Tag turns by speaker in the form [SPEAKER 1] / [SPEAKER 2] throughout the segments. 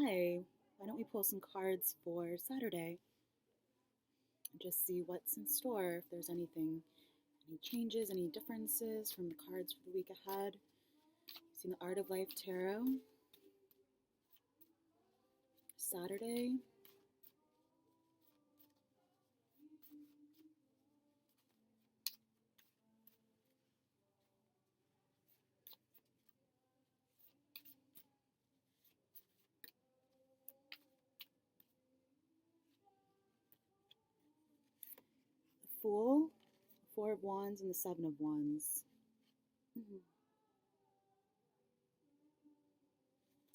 [SPEAKER 1] Hi, why don't we pull some cards for Saturday and just see what's in store, if there's any changes, any differences from the cards for the week ahead. Seen the Art of Life Tarot, Saturday. The Fool, Four of Wands, and the Seven of Wands.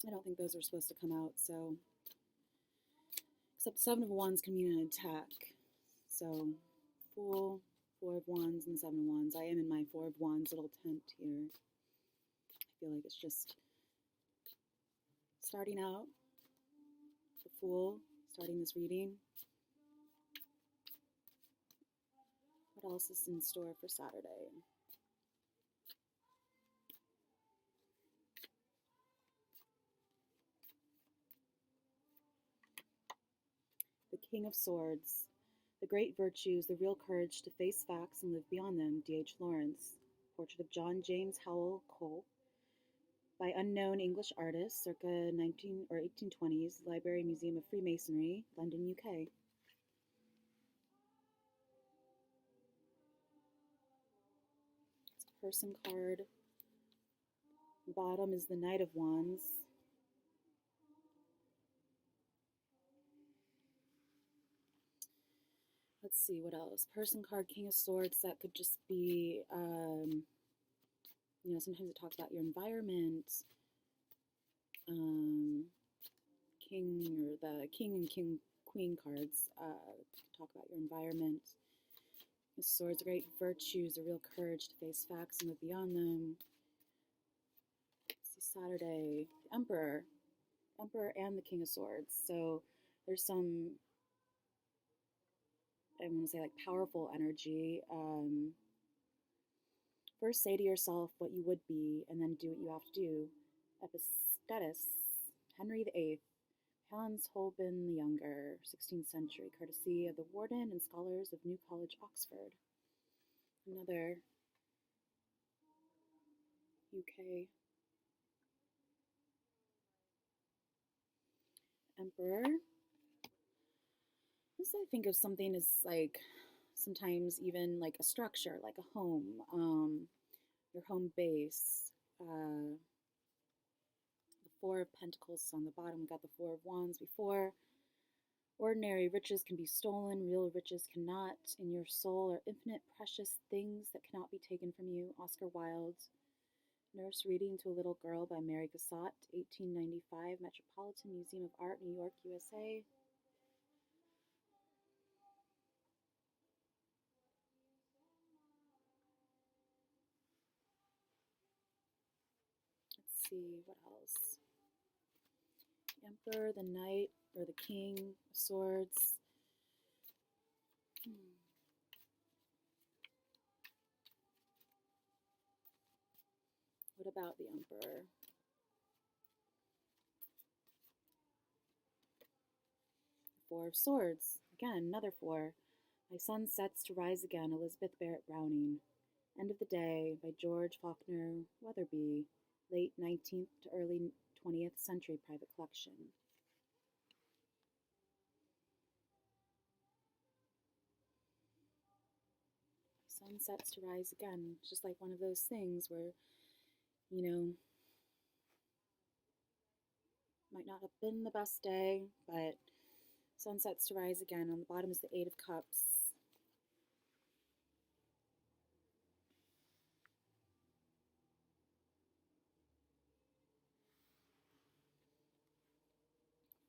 [SPEAKER 1] I don't think those are supposed to come out, so. Except Seven of Wands can mean an attack. So, Fool, Four of Wands, and Seven of Wands. I am in my Four of Wands little tent here. I feel like it's just starting out. The Fool, starting this reading. What else is in store for Saturday? The King of Swords. The great virtues, the real courage to face facts and live beyond them. D.H. Lawrence. Portrait of John James Howell Cole by unknown English artist, circa 19 or 1820s, Library Museum of Freemasonry, London, UK. It's a person card. The bottom is the Knight of Wands. Let's see, what else? Person card, King of Swords, that could just be, sometimes it talks about your environment. The King and Queen cards talk about your environment. The Swords, great virtues, a real courage to face facts and live beyond them. Let's see, Saturday, the Emperor and the King of Swords. So there's some, I want to say, like powerful energy. First, say to yourself what you would be, and then do what you have to do. Epictetus, Henry VIII, Hans Holbein the Younger, 16th century, courtesy of the Warden and Scholars of New College, Oxford. Another UK emperor. This, I think of something as like sometimes even like a structure, like a home, your home base. The Four of Pentacles on the bottom. We got the Four of Wands before. Ordinary riches can be stolen, real riches cannot. In your soul are infinite precious things that cannot be taken from you. Oscar Wilde. Nurse Reading to a Little Girl by Mary Cassatt, 1895, Metropolitan Museum of Art, New York, USA. Let's see, what else? The Emperor, the Knight, or the King of Swords. What about the Emperor? Four of Swords. Again, another four. My sun sets to rise again. Elizabeth Barrett Browning. End of the Day by George Faulkner Weatherby. Late 19th to early 20th century private collection. Sun sets to rise again. It's just like one of those things where, might not have been the best day, but sun sets to rise again. On the bottom is the Eight of Cups.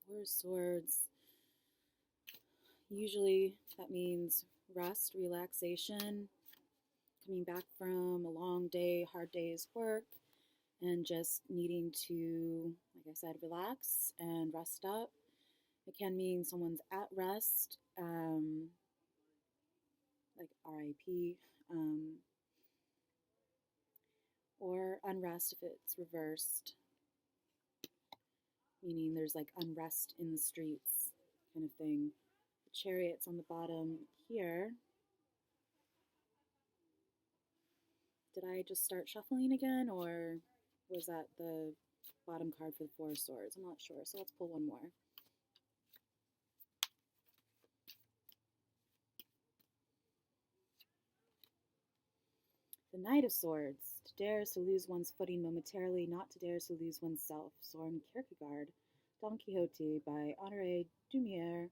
[SPEAKER 1] Four of Swords. Usually that means rest, relaxation, coming back from a long day, hard day's work, and just needing to, like I said, relax and rest up. It can mean someone's at rest, like RIP, or unrest if it's reversed, meaning there's like unrest in the streets kind of thing. The Chariot's on the bottom here. Did I just start shuffling again, or was that the bottom card for the Four of Swords? I'm not sure, so let's pull one more. The Knight of Swords. To dare is to lose one's footing momentarily, not to dare is to lose oneself. Soren Kierkegaard. Don Quixote by Honoré Daumier,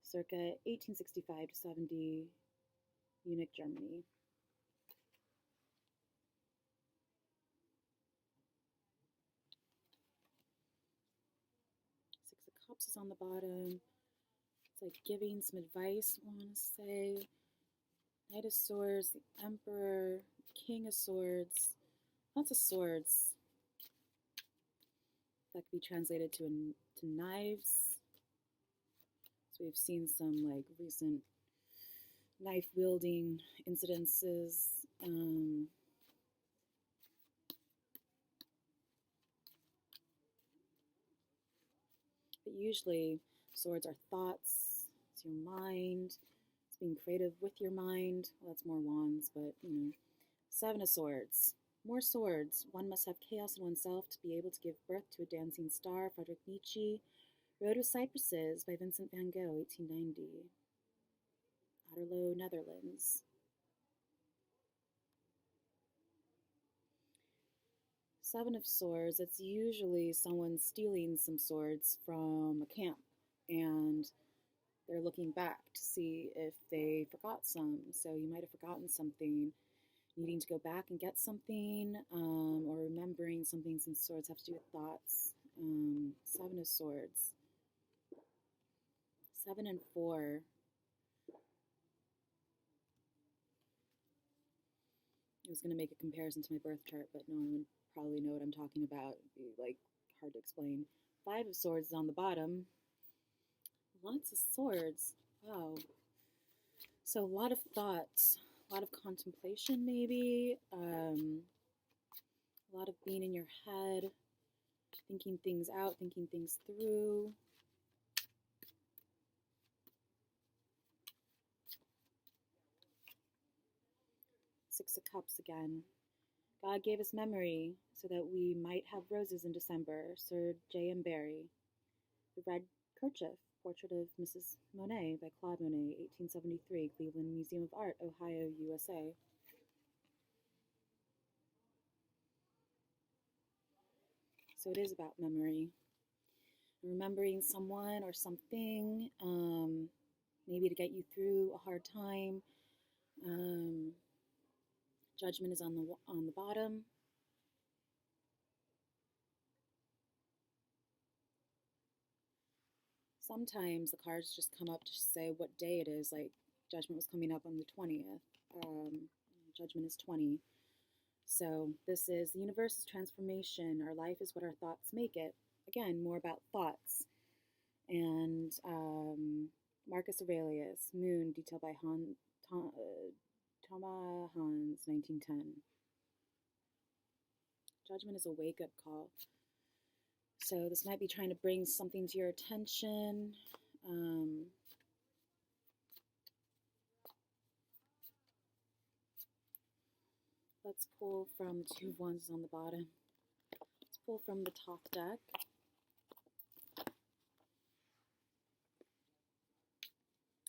[SPEAKER 1] circa 1865 to 70, Munich, Germany. Six of Cups is on the bottom. It's like giving some advice, I want to say. Knight of Swords, the Emperor, King of Swords, lots of swords. That could be translated to knives. So we've seen some like recent knife wielding incidences. But usually swords are thoughts, it's your mind, it's being creative with your mind. Well, that's more wands, but Seven of Swords. More swords. One must have chaos in oneself to be able to give birth to a dancing star. Friedrich Nietzsche. Road of Cypresses by Vincent van Gogh, 1890. Otterlo, Netherlands. Seven of Swords. It's usually someone stealing some swords from a camp, and they're looking back to see if they forgot some. So you might have forgotten something, needing to go back and get something, or remembering something, since swords have to do with thoughts. Seven of Swords. 7 and 4. I was going to make a comparison to my birth chart, but no one would probably know what I'm talking about. It'd be like hard to explain. 5 of Swords is on the bottom. Lots of swords. Wow. So a lot of thoughts, a lot of contemplation maybe, a lot of being in your head, thinking things out, thinking things through. Six of Cups again. God gave us memory so that we might have roses in December. Sir J.M. Barrie. The Red Kerchief, portrait of Mrs. Monet by Claude Monet, 1873, Cleveland Museum of Art, Ohio, USA. So it is about memory. Remembering someone or something, maybe to get you through a hard time. Judgment is on the bottom. Sometimes the cards just come up to say what day it is, like Judgment was coming up on the 20th. Judgment is 20. So this is the universe's transformation. Our life is what our thoughts make it. Again, more about thoughts. And Marcus Aurelius, Moon, detailed by Thomas Hans, 1910. Judgment is a wake-up call. So this might be trying to bring something to your attention. Let's pull from the Two of Wands on the bottom. Let's pull from the top deck.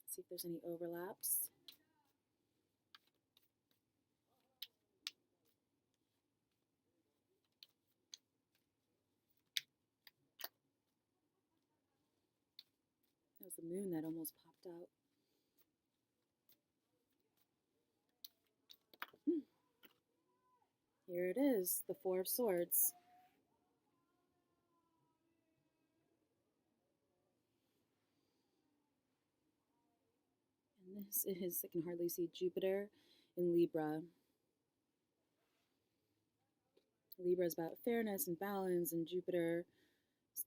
[SPEAKER 1] See if there's any overlaps. That was the moon that almost popped out. Here it is, the Four of Swords. And this is, I can hardly see, Jupiter in Libra. Libra is about fairness and balance, and Jupiter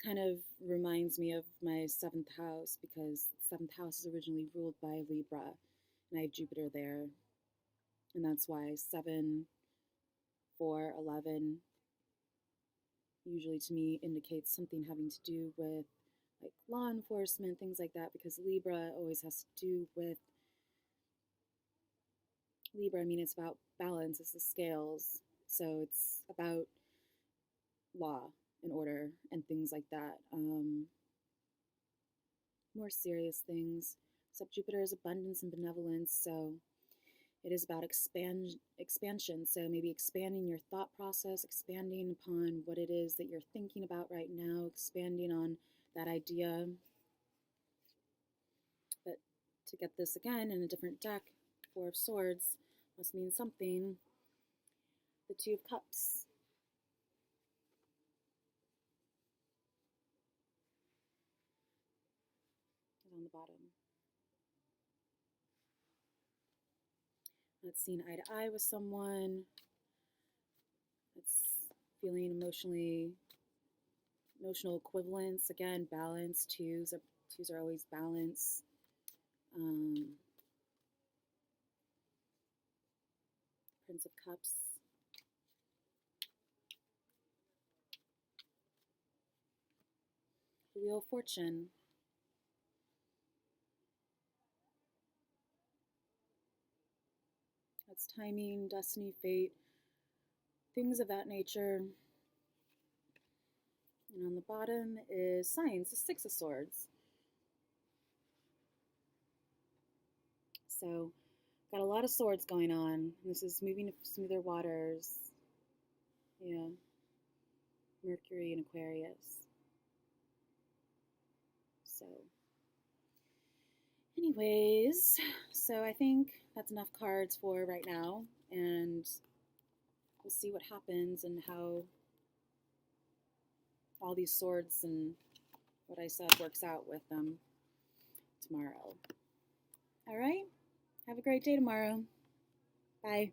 [SPEAKER 1] kind of reminds me of my 7th house, because the 7th house is originally ruled by Libra, and I have Jupiter there. And that's why 7, 4, 11, usually to me indicates something having to do with like law enforcement, things like that, because Libra always has to do with Libra. I mean, it's about balance, it's the scales. So it's about law and order and things like that. More serious things. Except Jupiter is abundance and benevolence, so it is about expansion. So maybe expanding your thought process, expanding upon what it is that you're thinking about right now, expanding on that idea. But to get this again in a different deck, Four of Swords must mean something. The Two of Cups. Is on the bottom. That's seeing eye to eye with someone. It's feeling emotional equivalence. Again, balance. Twos are always balance. Prince of Cups. The Wheel of Fortune. That's timing, destiny, fate, things of that nature. And on the bottom is Signs, the Six of Swords. So, got a lot of swords going on. This is moving to smoother waters. Yeah. Mercury and Aquarius. So, anyways, so I think that's enough cards for right now. And we'll see what happens and how all these swords and what I said works out with them tomorrow. All right? Have a great day tomorrow. Bye.